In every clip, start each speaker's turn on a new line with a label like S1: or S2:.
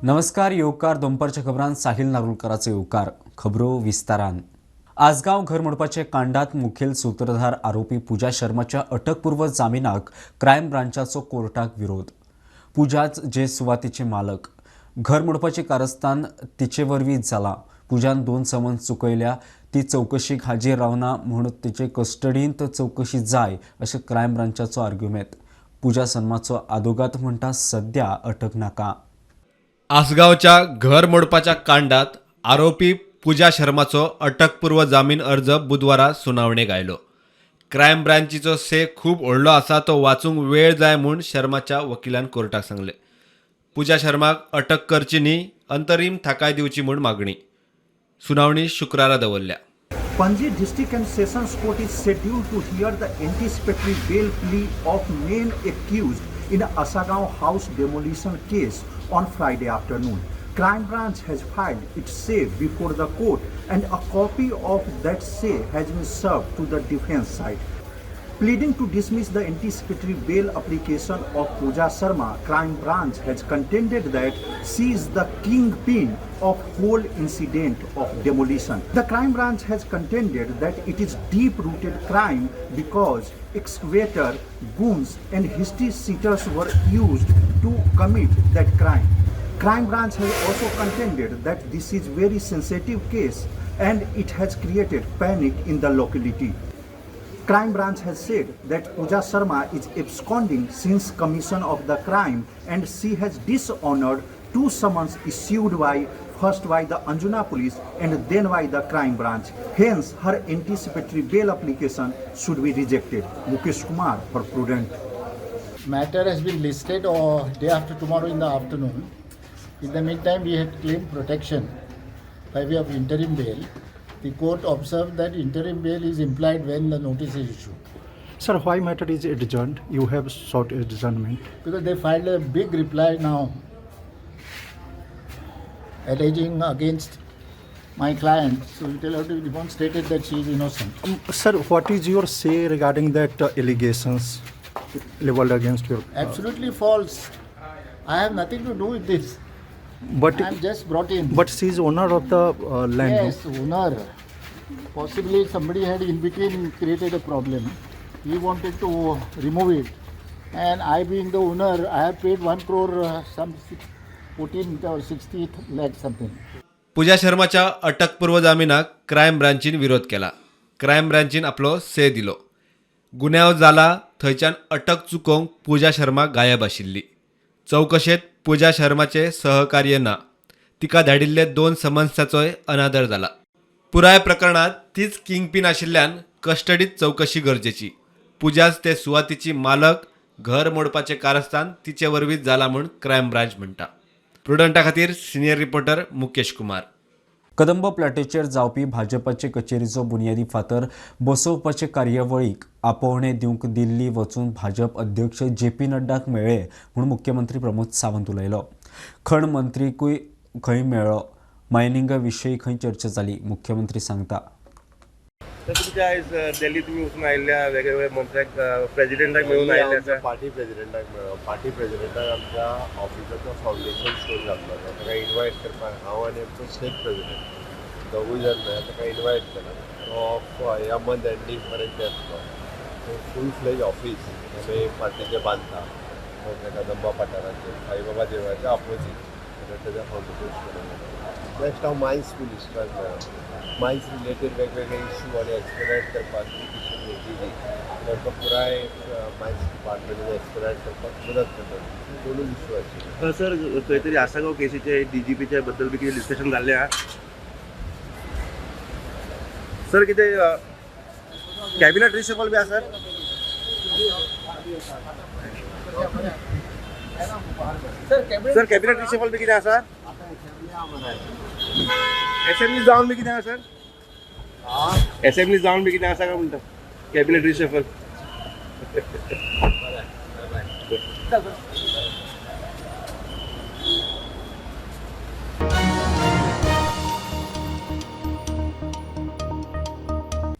S1: नमस्कार. योगकार दोनपारच्या खबरांत साहिल नागुलकरांचे योगकार. खबरो विस्तारान. आसगाव घर मोडपाचे कांडात मुखेल सूत्रधार आरोपी पूजा शर्माच्या अटकपूर्व जामिनाक क्रायम ब्रांचाचो कोर्टाक विरोध. पूजाच जे सुवातीचे मालक. घर मोडपाचे कारस्थान तिचे वरवीं जाला. पूजान 2 समन्स चुकयल्या. ती चौकशीक हाजीर रावना म्हूण तिचे कस्टडींत चौकशी जाय अशें क्रायम ब्रांचाचो आर्ग्युमेंट. पूजा शर्माचो आदोगाद म्हणटा सध्या अटक नाका.
S2: आसगावच्या घर मोडपाच्या कांडात आरोपी पूजा शर्माचो अटकपूर्व जामीन अर्ज बुधवारा सुनावणेक आयलो. क्रायम ब्रांचीचो से खूब व्हडलो आसा तो वाचूंक वेळ जाय म्हूण शर्माच्या वकिलान कोर्टाक सांगले. पूजा शर्माक अटक करची न्ही, अंतरीम थाकाय दिवची म्हूण मागणी. सुनावणी शुक्रारा दवरल्या.
S3: Panji District and Sessions Court is scheduled to hear the anticipatory bail plea of main accused in Asagaon house demolition case on Friday afternoon. Crime Branch has filed its say before the court and a copy of that say has been served to the defense side. Pleading to dismiss the anticipatory bail application of Pooja Sharma, Crime Branch has contended that she is the kingpin of whole incident of demolition. The Crime Branch has contended that it is deep-rooted crime because excavator, goons and history seekers were used to commit that crime. Crime Branch has also contended that this is very sensitive case and it has created panic in the locality. Crime Branch has said that Pooja Sharma is absconding since commission of the crime and she has dishonored 2 summons issued first by the Anjuna police and then by the Crime Branch. Hence, her anticipatory bail application should be rejected. Mukesh Kumar for Prudent.
S4: Matter has been listed day after tomorrow in the afternoon. In the meantime, we had claimed protection by way of interim bail. The court observed that interim bail is implied when the notice is issued.
S3: Sir, why matter is adjourned? You have sought adjournment.
S4: Because they filed a big reply now alleging against my client. So it has demonstrated that she is innocent.
S3: Sir, what is your say regarding that allegations leveled against your...
S4: Absolutely false. I have nothing to do with this.
S3: But
S4: I am just brought in.
S3: But she is owner of the land.
S4: Yes, owner. Possibly somebody had in between created a problem. He wanted to remove it. And I being the owner, I have paid 1 crore, some 14 or 60 lakh something.
S2: पूजा शर्माच्या अटकपूर्व जामिनाक crime ब्रांचीन विरोध केला. Crime ब्रांचीन आपलो से दिलो. गुन्यांव जाला थंयच्यान अटक चुकोवंक पूजा शर्मा गायब आशिल्ली. चौकशेत पूजा शर्माचे सहकार्य ना. तिका धाडिल्ले 2 समन्साचोय अनादर जाला. पुराय प्रकरणात तीच किंगपीन आशिल्ल्यान कस्टडीत चौकशी गरजेची. पूजाच ते सुवातीची मालक. घर मोडपाचे कारस्थान तिचे वरवींच जाला म्हूण क्रायम ब्रांच म्हणटा. प्रुडंटा खातीर सिनियर रिपोर्टर मुकेश कुमार.
S1: कदंब प्लॅटेचेर जावपी भाजपाचे कचेरीचो बुनयादी फातर बसोवपाचे कार्यावळीक आपोवणे दिवंक दिल्ली वचून भाजप अध्यक्ष JP नड्डाक मेळ्ळे म्हूण मुख्यमंत्री प्रमोद सावंत उलयलो. खण मंत्रीकूय खंय मेळ्ळो. मायनिंगा विशयी खंय चर्चा जाली. मुख्यमंत्री सांगता.
S5: तुमच्या आयज दिल्ली तुम्ही वचून आयिल्ल्या वेगवेगळ्या मंत्र्यांक प्रेसिडेंटाक मेळून आयिल्ल्या
S6: पार्टी प्रेसिडेंटाक मेळ्ळो. पार्टी प्रेसिडेंटाक आमच्या ऑफिसाचो फावंडेशन स्टोन घातलो. ताका इनवायट करपाक हांव आनी आमचो स्टेट प्रेसिडेंट दोगूय जण मेळ्ळे. ताका इनवायट केला. तो ह्या मंथ एंडींग पर्यंत येतलो. फूल फ्लेज ऑफीस आमी पार्टीचे बांदता कदंबा पाठाराचेर साईबाबा देवळाच्या ऑपोजीट ताच्या फावंडेशन स्टोन. नेक्स्ट हांव मायन्स मिनिस्टराक मेळ्ळो. मायन्स रिलेटेड वेगवेगळे इश्यू आनी एक्सप्लेनेट करपाक पिटिशन घेतली. तांकां पुराय मायन्स डिपार्टमेंटान एक्सप्लेनेट करपाक मदत करता. दोनूच इश्यू आशिल्ले.
S5: सर खंय तरी आसागांव केसीचे DGPच्या बद्दल बी कितें डिस्कशन जाल्लें आहा? सर कितें कॅबिनेट रिशफल बी आसा? सर कॅबिनेट रिशफल बी कितें आसा? असेंब्ली जावन बी कितें आसा सर? असेंब्ली जावन बी कितें आसा काय म्हणटा कॅबिनेट रिशफल?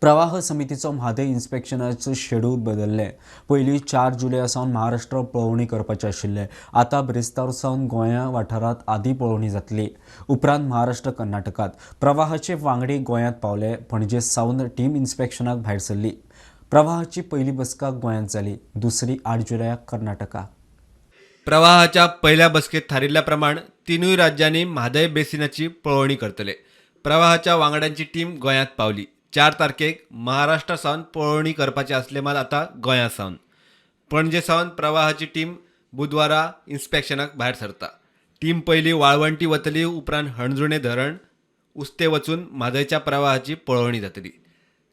S1: प्रवाह समितीचो म्हादय इन्स्पेक्शनाचो शेड्यूल बदल्ले. पयलीं 4 जुलय सावन महाराष्ट्र पळोवणी करपाचे आशिल्ले. आतां ब्रेस्तार सावन गोंया वाठारांत आदी पळोवणी जातली. उपरांत महाराष्ट्र कर्नाटकात. प्रवाहाचे वांगडी गोंयांत पावले. पणजे सावन टीम इन्स्पेक्शनाक भायर सरली. प्रवाहाची पयली बसका गोंयांत जाली. दुसरी 8 जुलयाक कर्नाटकात.
S2: प्रवाहाच्या पहिल्या बसकेत थारिल्ल्या प्रमाण तिनूय राज्यांनी म्हादय बेसिनाची पळोवणी करतले. प्रवाहाच्या वांगड्यांची टीम गोंयांत पावली. 4 तारखेक महाराष्ट्रा सावन पळोवणी करपाचे असले मात आता गोंया सावन. पणजे सावन प्रवाहाची टीम बुधवारा इन्स्पेक्शनाक भायर सरता. टीम पयलीं वाळवंटी वतली. उपरांत हणजुणे धरण उस्ते वचून म्हादयच्या प्रवाहाची पळोवणी जातली.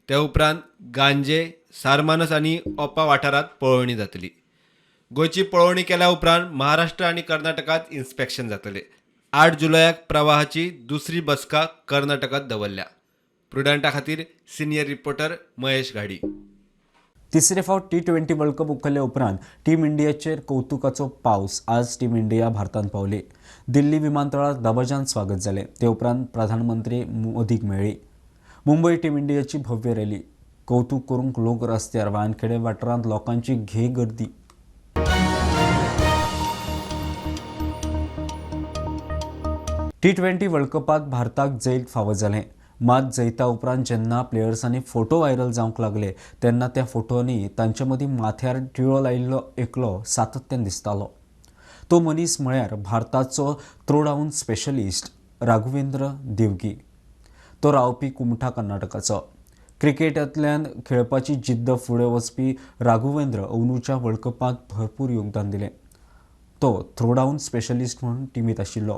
S2: ते उपरांत गांजे, सारमानस आनी ओपा वाठारांत पळोवणी जातली. गोंयची पळोवणी केल्या उपरांत महाराष्ट्र आनी कर्नाटकात इन्स्पेक्शन जातले. 8 जुलयाक प्रवाहाची दुसरी बसका कर्नाटकात दवरल्या. प्रुडंटा खातीर सिनियर रिपोर्टर महेश घाडी.
S1: तिसरे फावट T20 वर्ल्ड कप उखल्ल्या उपरांत टीम इंडियाचेर कौतुकाचो पावस. आज टीम इंडिया भारतांत पावली. दिल्ली विमानतळार दबाजान स्वागत जालें. ते उपरांत प्रधानमंत्री मोदीक मेळ्ळी. मुंबय टीम इंडियाची भव्य रॅली. कौतुक करूंक लोक रस्त्यार. वानखेडे वाठारांत लोकांची घे गर्दी. T20 वर्ल्ड कपात भारताक जैत फावो जालें. मात जैता उपरांत जेन्ना प्लेयर्सांनी फोटो व्हायरल जावंक लागले तेन्ना त्या फोटोंनी तांचे मदीं माथ्यार टिळो लायिल्लो एकलो सातत्यान दिसतालो. तो मनीस म्हळ्यार भारताचो थ्रोडावन स्पेशलिस्ट राघवेंद्र देवगी. तो रावपी कुमठा कर्नाटकाचो. क्रिकेटांतल्यान खेळपाची जिद्द फुडें वचपी राघवेंद्र अंदूच्या वर्ल्ड कपांत भरपूर योगदान दिलें. तो थ्रोडावन स्पेशलिस्ट म्हणून टिमीत आशिल्लो.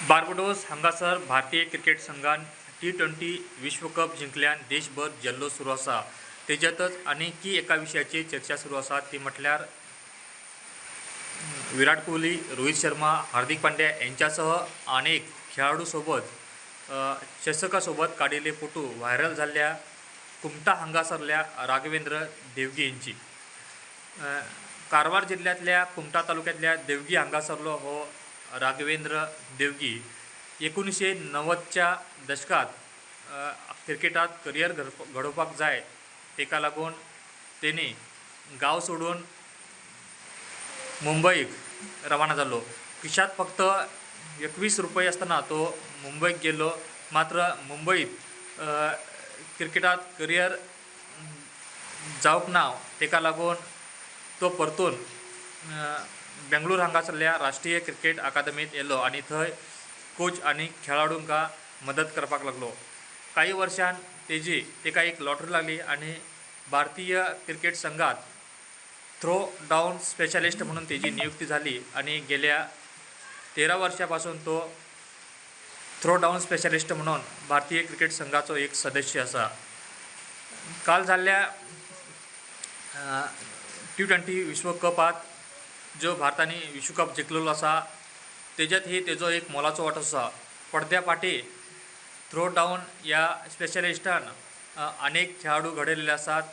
S7: बार्बाडोस हांगासर भारतीय क्रिकेट संघान T20 विश्वकप जिंकल्यान देशभर जल्लोष सुरू आसा. तेज्यातच आनीकय एका विशयाची चर्चा सुरू आसा ती म्हटल्यार विराट कोहली, रोहित शर्मा, हार्दिक पांड्या यांच्यासह अनेक खेळाडू सोबत चषका सोबत काडिल्ले फोटो व्हायरल जाल्ल्या कुमठा हांगासरल्या राघवेंद्र देवगी यांची. कारवार जिल्ह्यातल्या कुमठा तालुक्यातल्या देवगी हांगासरलो हो राघवेंद्र देवगी 1990च्या दशकात क्रिकेटात करियर घडोवपाक जाय तेका लागून तेणी गांव सोडून मुंबईक रवाना जाल्लो. खिशात फक्त 21 रुपये आसतना तो मुंबईक गेल्लो. मात्र मुंबईत क्रिकेटात करियर जावंक ना तेका लागून तो परतून बेंगळूर हांगासरल्या राष्ट्रीय क्रिकेट अकादमीत येयलो आनी थंय कोच आनी खेळाडूंका मदत करपाक लागलो. काही वर्षान तेका एक लॉटरी लागली आनी भारतीय क्रिकेट संघात थ्रो डावन स्पेशलिस्ट म्हणून तेजी नियुक्ती झाली आनी गेल्या 13 वर्षां पासून तो थ्रो डावन स्पेशलिस्ट म्हणून भारतीय क्रिकेट संघाचो एक सदस्य आसा. काल जाल्ल्या T20 विश्वकपात जो भारताने विश्वकप जिंकलेलो आसा तेज्यात ही तेजो एक मोलाचो वांटो आसा. पडद्या फाटी थ्रो डावन ह्या स्पेशलिस्टान अनेक खेळाडू घडयलेले आसात.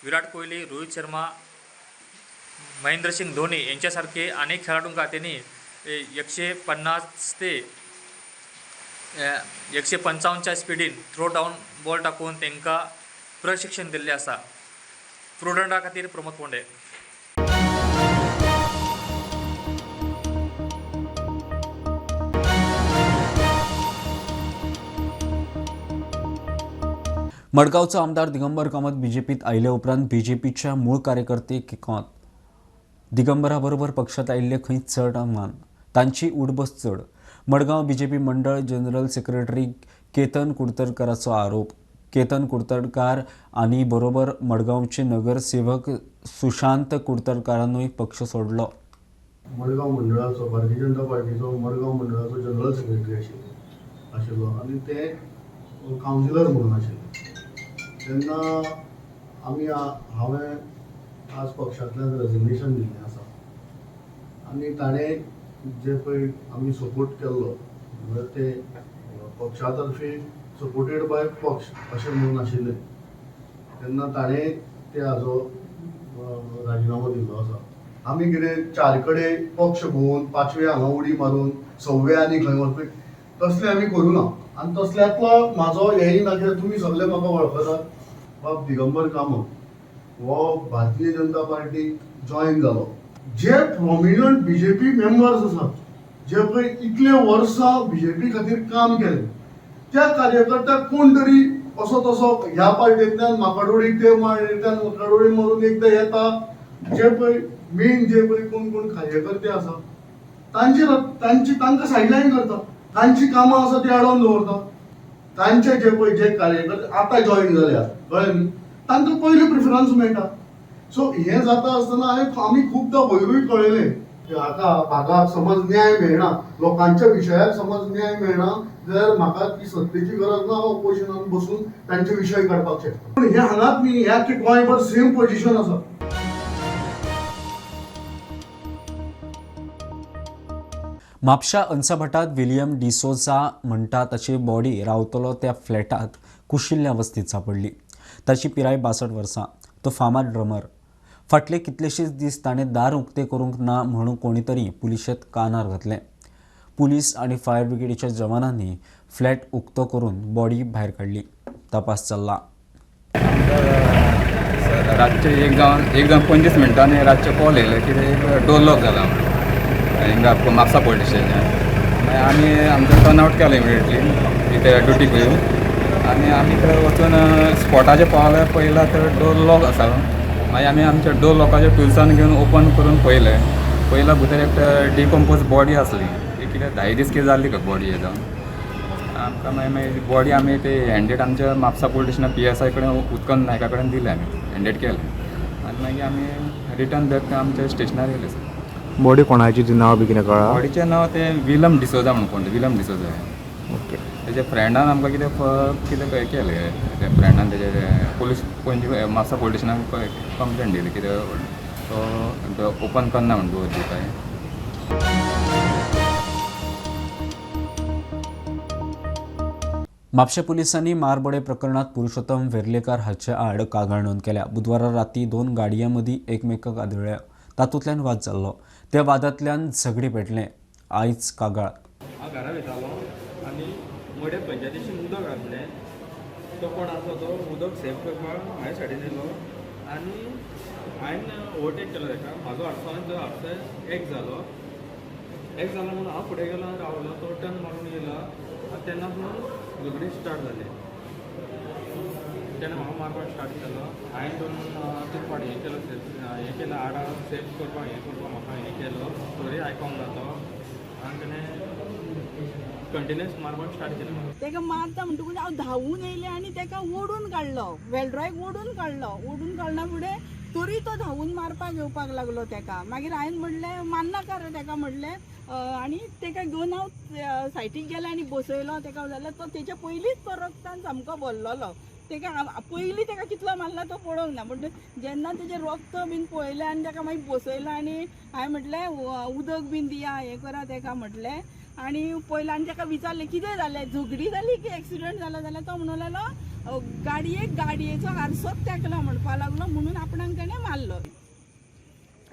S7: विराट कोहली, रोहित शर्मा, महेंद्र सिंग धोनी यांच्या सारखे अनेक खेळाडूंका त्यांनी 150 ते 155च्या स्पीडीन थ्रो डावन बॉल टाकून तांकां प्रशिक्षण दिल्लें आसा. प्रुडंटा खातीर प्रमोद पोंडे.
S1: मडगांवचो आमदार दिगंबर कामत बीजेपीत आयले उपरांत बीजेपीच्या मूळ कार्यकर्ते किकोंत. दिगंबरा बरोबर पक्षात आयिल्ले खंय चड मान. तांची उडबस चड. मडगांव बीजेपी मंडळ जनरल सेक्रेटरी केतन कुडतरकाराचो आरोप. केतन कुडतरकार आनी बरोबर मडगांवचे नगरसेवक सुशांत कुडतरकारानूय पक्ष सोडलो.
S8: मडगांव मंडळाचो भारतीय जनता पार्टीचो मडगांव मंडळाचो जनरल सेक्रेटरी आशिल्लो आनी ते कावन्सिलर म्हणून आशिल्ले. तेन्ना हांवें आज पक्षांतल्यान रेजिग्नेशन दिल्लें आसा आनी ताणें जे पळय आमी सपोर्ट केल्लो म्हणजे ते पक्षा तर्फे सपोर्टेड बाय पक्ष अशें म्हणून आशिल्लें तेन्ना ताणें ते हाजो राजिनामो दिल्लो आसा. आमी कितें 4 कडेन पक्ष भोंवून 5वें हांगा उडी मारून 6वें आनी खंय वचपी तसले आमी करूना आनी तसल्यातलो म्हाजो हेय ना कित्याक तुमी सगळे म्हाका वळखतात बाब दिगंबर कामत हो भारतीय जनता पार्टीक जॉयन जालो. जे प्रॉमिनंट बीजेपी मेंबर्स आसात जे पळय इतले वर्सां बीजेपी खातीर काम केलें त्या कार्यकर्त्याक कोण तरी असो तसो ह्या पार्टींतल्यान म्हाकाडोळी ते पार्टींतल्यान म्हाकाडोळी मारून एकदां येता. जे पळय मेन जे पळय कोण कोण कार्यकर्ते आसा तांकां सायडलायन करता, तांची कामां आसा ती आडोवन दवरता. तांचे जे पळय जे कार्यकर्ते आतां जॉयन जाल्यात कळ्ळें न्ही तांकां पयलीं प्रिफरन्स मेळटा. सो हें जाता आसतना आमी खूबदां वयरूय कळयलें की हाका भागाक समज न्याय मेळना, लोकांच्या विशयाक समज न्याय मेळना जाल्यार म्हाका ती सत्तेची गरज ना, हांव ऑपोजिशनान बसून तांचे विशय काडपाक शकता. पूण हे हांगाच न्ही ह्या गोंयभर सेम पोजिशन आसा.
S1: म्हापशा अंसाभटात विलियम डिसोजा म्हणटा ताची बॉडी रावतलो त्या फ्लॅटात कुशिल्ल्या अवस्थेत सापडली. ताची पिराय 62 वर्सां. तो फामाद ड्रमर. फाटले कितलेशेच दीस ताणें दार उक्तें करूंक ना म्हणून कोणी तरी पुलिशेंत कानार घातलें. पुलीस आनी फायर ब्रिगेडीच्या जवानांनी फ्लॅट उक्तो करून बॉडी भायर काडली. तपास चल्ला.
S9: रातचे एक जावन 25 मिनटांनी रातचे कॉल येयले कितें डोर लॉक जाला हिंगा म्हापसा पोलीस स्टेशन. आमी आमचो टर्नआउट केलो इमिडिएटली इथे ड्युटीक येवन आनी आमी थंय वचून स्पॉटाचेर पावले पयला तर डोर लॉक आसा. मागीर आमी आमच्या डोर लॉकाच्या टुल्सान घेवन ओपन करून पयला भितर एक डिकम्पोज बॉडी आसली. ती कितें 10 दीस कितें जाल्ली काय बॉडी हे जावन आमकां मागीर बॉडी आमी ते हँडेड आमच्या म्हापसा पोलीस स्टेशन PSI कडेन उत्कंठ नायका कडेन दिले आमी हँडेड केले आनी मागीर आमी रिटर्न बॅक आमच्या स्टेशनार येयले.
S5: बॉडी कोणाची नांव बी कितें कळ्ळां?
S9: बॉडीचें नांव ते विलम डिसोजा म्हणून कोण विलम डिसोजा.
S5: ओके.
S9: तेज्या फ्रेंडान आमकां कितें केलें त्या फ्रेंडान तेजे पुलीस पणजी म्हापसा पोलीस स्टेशनाक कंप्लेंट दिली कितें तो ओपन करना म्हणून दवरली काय.
S1: म्हापशा पोलिसांनी मारबडे प्रकरणात पुरुषोत्तम वेर्लेकार हाचे आड कागाळ नोंद केल्या. बुधवारा राती 2 गाडयांमदीं एकमेकाक आदळ्ळ्या. तातूंतल्यान वाद जाल्लो. त्या वादांतल्यान झगडी पेटले. आयज कागाळ.
S10: हांव घरा वयतालो आनी मोडे पंचायतीशी उदक घातलें. तो कोण आसलो तो उदक सेव करपाक हांवें सायडीन येयलो आनी हांवें ओवरटेक केलो ताका. म्हाजो हाडसो आनी तो हाडसो एक जालो म्हणून हांव फुडें गेलो आनी रावलो. तो टर्न मारून येयलो आनी तेन्नासून झगडी स्टार्ट जाली. तेणें म्हाका मारपाक स्टार्ट केलो. हांवें दोन 3 फावटी हें केलें आडा सेव करपाक म्हाका हें केलो. स्टोरी आयकोंक ना तो आनी तेणें कंटिन्युअस मारपाक स्टार्ट केलें.
S11: तेका मारता म्हणटकूच हांव धांवून येयलें आनी तेका ओडून काडलो. वेल्ड्रॉयक ओडून काडना फुडें तरी तो धांवून मारपाक येवपाक लागलो तेका. मागीर हांवें म्हणलें मारनाका रे तेका म्हणलें आनी तेका घेवन हांव सायटीक गेलें आनी बसयलो तेका. जाल्यार तो तेच्या पयलींच तो रक्तान सामको भरलेलो. तेका पयलीं तेका कितलो मारला तो पळोवंक ना. म्हणजे जेन्ना तेजें रक्त बीन पळयलें आनी तेका मागीर बसयलो आनी हांवें म्हटलें उदक बीन दिया हें करा तेका म्हटलें. आनी पयलें आनी तेका विचारलें कितें जालें, झगडी जाली की एक्सिडंट जालो. जाल्यार तो म्हणूं लागलो गाडयेचो आरसोच तेकलो म्हणपाक लागलो म्हणून आपणाक तेणें मारलो.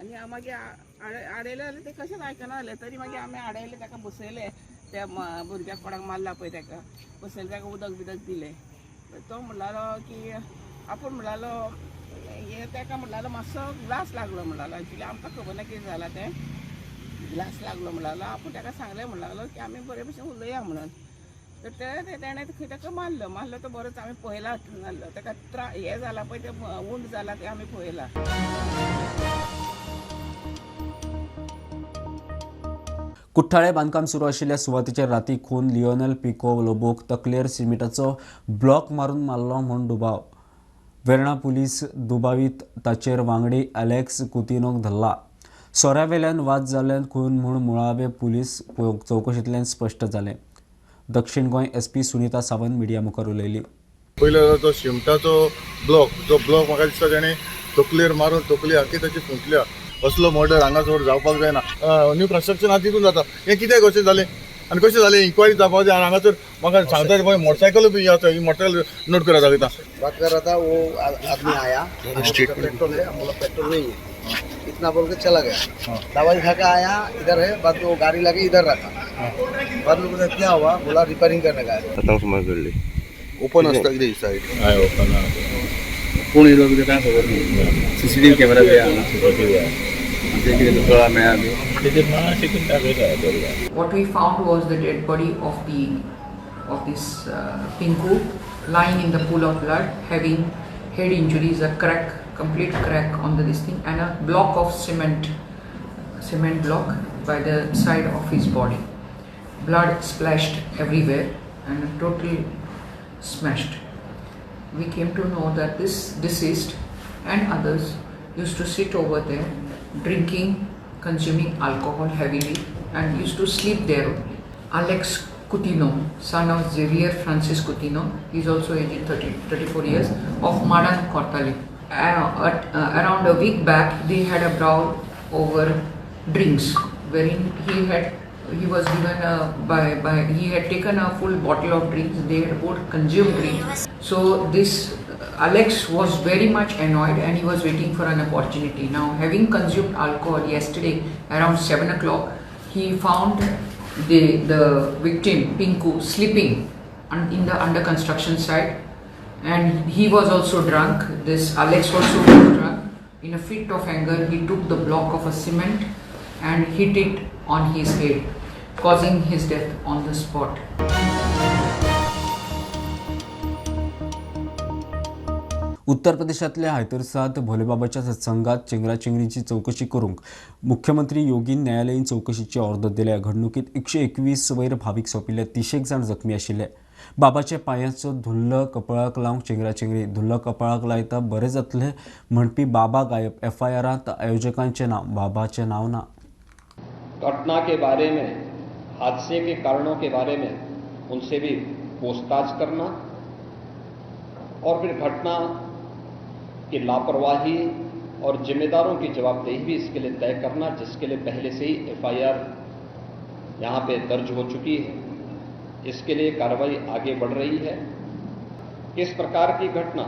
S11: आनी हांव मागीर आडयलें जाल्यार ते कशेंच आयकना जालें. तरी मागीर आमी आडयलें तेका बसयलें. त्या भुरग्याक कोणाक मारला पळय तेका बसयलें तेका उदक बिदक दिलें. तो म्हणटालो की आपूण म्हणटालो हे तेका म्हणटालो मातसो ग्लास लागलो म्हणटालो. एक्चुली आमकां खबर ना कितें जालां तें. ग्लास लागलो म्हणटालो. आपूण तेका सांगलें म्हणटालो की आमी बरे भशेन उलया म्हणून. तर तेणें तेका मारलो तो बरोच आमी पळयला. तेका हें जाला पळय तें वूंड जाला तें आमी पळयला.
S1: कुठ्ठाळे बांदकाम सुरू आशिल्ल्या सुवातेचेर राती खून. लिओनेल पिको लोबोक तकलेर सिमिटाचो ब्लॉक मारून मारलो म्हूण दुबाव. वेर्णा पुलीस दुबावीत ताचेर वांगडी अलेक्स कुतिनोक धरला. सोऱ्यावेल्यान वाद जाल्ल्यान खून म्हूण मुळावे पुलीस चवकशींतल्यान स्पश्ट जालें. दक्षिण गोंय SP सुनीता सावंत मिडिया मुखार उलयली.
S8: पयलो तो शिमटाचो ब्लॉक म्हाका दिसता तेणें तकलेर मारून तकली आखी ताची फुटल्या. असलो मर्डर हांगासर जावपाक जायना. न्यू कन्स्ट्रक्शन आतां तितून जाता. हें कित्याक अशें जालें आनी कशें जालें इन्क्वायरी जावपाक जाय आनी हांगासर म्हाका सांगता मोटरसायकल बी आसा मोटरसायकल नोट करा दाखयता
S12: बात कर रहा था वो आदमी आया पेट्रोल है, हम बोला पेट्रोल नहीं है, इतना बोल के चला गया। दवाई खा के आया, इधर है, बाद में वो गाड़ी लगी इधर रखा, बाद में बोला क्या हुआ, बोला रिपेयरिंग करने का है।
S6: आता समज घडली
S8: ओपन आसता कितें सायड
S9: कोण येयलो कितें कांय खबर ना CCTV कॅमेरा बी आहा CCTV आमचे कितें कळा मेळ्ळा बी
S13: What we found was the dead body of this Pinku lying in the pool of blood, having head injuries, a crack, complete crack on this thing, and a block of cement block by the side of his body. Blood splashed everywhere and total smashed. We came to know that this deceased and others used to sit over there drinking, consuming alcohol heavily, and used to sleep there only. Alex Coutinho, son of Xavier Francis Coutinho, he is also aged 34 years, of Madang Kortali. Around a week back, they had a brawl over drinks, wherein he was given he had taken a full bottle of drinks. They had both consumed drinks. So this Alex was very much annoyed and he was waiting for an opportunity. Now, having consumed alcohol yesterday around 7 o'clock, he found the victim Pinku sleeping in the under construction site, and he was also drunk. This Alex also was drunk. In a fit of anger, he took the block of a cement and hit it on his head, causing his death on the spot.
S1: उत्तर प्रदेशातल्या हैदराबाद भोलेबाबाच्या सत्संगात चेंगराचेंगरीची चौकशी करूंक मुख्यमंत्री योगीन न्यायालयीन चौकशीची order दिल्या. घडणुकीत 121 वयर भावीक सोंपिल्ले 30 जाण जखमी आशिल्ले. बाबाचे पांयाचो धुल्ल कपळाक लावंक चेंगराचेंगरी. धुल्ल कपळाक लायता बरें जातलें म्हणपी बाबा गायब. FIRांत आयोजकांचें नांव, बाबाचें नांव ना.
S14: घटना के बारे में, हादसे के कारणों के बारे में उनसे भी पूछताछ करना और फिर घटना की लापरवाही और जिम्मेदारों की जवाबदेही भी इसके लिए तय करना, जिसके लिए पहले से ही FIR यहाँ पे दर्ज हो चुकी है. इसके लिए कार्रवाई आगे बढ़ रही है. इस प्रकार की घटना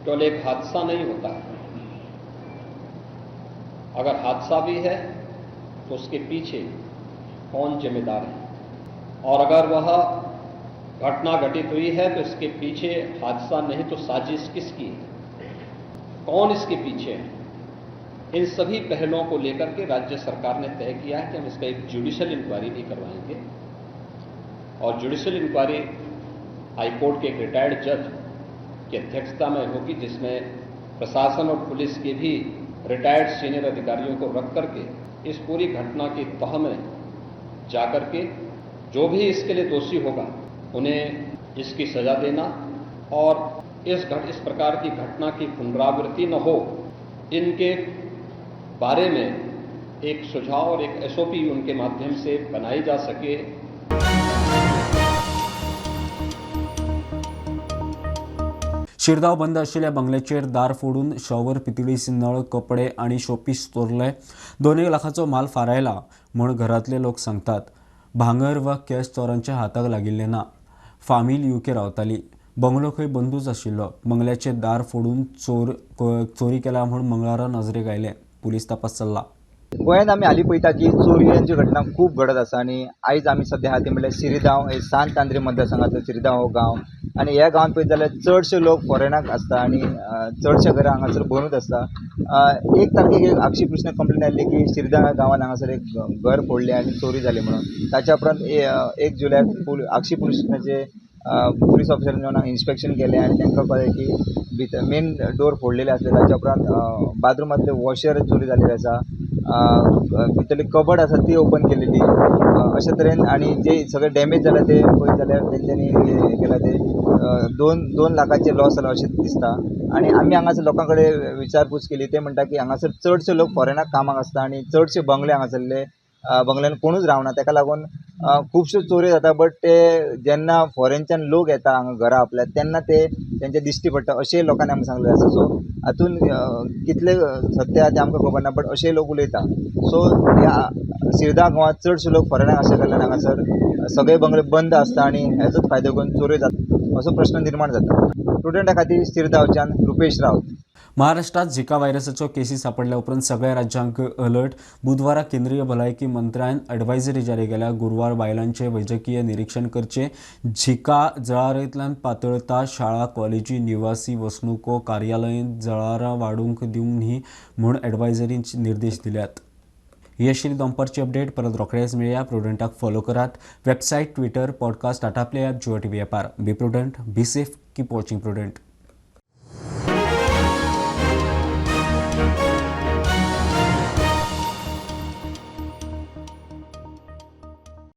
S14: केवल एक हादसा नहीं होता है. अगर हादसा भी है तो उसके पीछे कौन जिम्मेदार है, और अगर वह घटना घटित हुई है तो इसके पीछे हादसा नहीं तो साजिश किसकी है, कौन इसके पीछे है. इन सभी पहलुओं को लेकर के राज्य सरकार ने तय किया है कि हम इसका एक जुडिशियल इंक्वायरी भी करवाएंगे, और जुडिशियल इंक्वायरी हाईकोर्ट के एक रिटायर्ड जज की अध्यक्षता में होगी, जिसमें प्रशासन और पुलिस के भी रिटायर्ड सीनियर अधिकारियों को रख करके इस पूरी घटना की तह में जाकर के जो भी इसके लिए दोषी होगा उन्हें इसकी सजा देना, और इस प्रकार की घटना की पुनरावृत्ति न हो, इनके बारे में एक सुझाव और एक SOP उनके माध्यम से बनाई जा सके.
S1: शिरगांव बंद आशिल्ल्या बंगल्याचेर दार फोडून शॉवर, पितळीस नळ, कपडे आणि शोपीस चोरले. 2 लाखांचो माल फारायला म्हूण घरांतले लोक सांगतात. भांगर वा कॅश चोरांच्या हाताक लागिल्ले ना. फामील UK रावताली. बंगलो खंय बंदूच आशिल्लो. बंगल्याचे दार फोडून चोरी केला म्हूण मंगळारा नजरेक आयले. पुलीस तपास चल्ला.
S12: गोंयांत आमी हालीं पळयता की चोरयांच्यो घटना खूब घडत आसा, आनी आयज आमी सद्या आहा ते म्हणल्यार शिरगांव, सांत आंद्रे मतदारसंघांतलो शिरगांव हो गांव, आनी ह्या गांवांत पळयत जाल्यार चडशे लोक फॉरेनाक आसता आनी चडशे घरां हांगासर बनूच आसता. 1 तारखेक एक आक्षी कृष्ण कंप्लेन आयिल्ली की शिरगांव गांवांत हांगासर एक घर फोडलें आनी चोरी जाली म्हणून. ताच्या उपरांत 1 जुलयाक आक्षी पुलीस स्टेशनाचे पुलीस ऑफिसरान येवन इन्स्पेक्शन केलें आनी तांकां कळ्ळें की मेन डोर फोडलेले आसले. ताच्या उपरांत बाथरुमांतले वॉशर चोरी जाल्ले आसा, भितरली कबड आसा ती ओपन केलेली, अशे तरेन. आनी जे सगळे डॅमेज जाला ते पळयत जाल्यार तेंच्यांनी केला ते 2 लाखांचे लॉस जाला अशें दिसता. आनी आमी हांगासर लोकां कडेन विचारपूस केली. ते म्हणटा की हांगासर चडशे लोक फॉरेनाक कामाक आसता आनी चडशे बंगले हांगासरले बंगल्यान कोणूच रावना, ताका लागून खुबश्यो चोरी जाता, बट ते जेन्ना फॉरेनच्यान लोक येता हांगा घरा आपल्या तेन्ना ते तेंचे दिश्टी पडटा अशेंय लोकांनी आमकां सांगलें आसा. सो हातून कितले सत्य आहा तें आमकां खबर ना, बट अशेय लोक उलयता. सो ह्या शिरगांव गांवांत चडशे लोक फॉरेनाक आसल्या कारणान हांगासर सगळे बंगले बंद आसता आनी हेचोच फायदो घेवन चोऱ्यो जाता असो प्रश्न निर्माण जाता. स्टुडंटा खातीर शिरगांवच्यान रुपेश रावत.
S1: महाराष्ट्रात झिका व्हायरसाच्यो केसी सापडल्या उपरांत सगळ्या राज्यांक अलर्ट. बुधवारा केंद्रीय भलायकी मंत्र्यान एडवायझरी जारी केल्या. गुरुवार बायलांचे वैजकीय निरीक्षण करचे. झिका जळारांतल्यान पातळता. शाळा, कॉलेजी, निवासी वसणुको, कार्यालय जळारां वाडूंक दिवंक न्ही म्हूण एडवायझरींत निर्देश दिल्यात. ही आशिल्ली दनपारची अपडेट. परत रोखडेच मेळया. प्रुडंटाक फॉलो करात. Website, twitter, podcast, Tata play app, Jio TV ॲपार. Be prudent, be safe, keep watching prudent.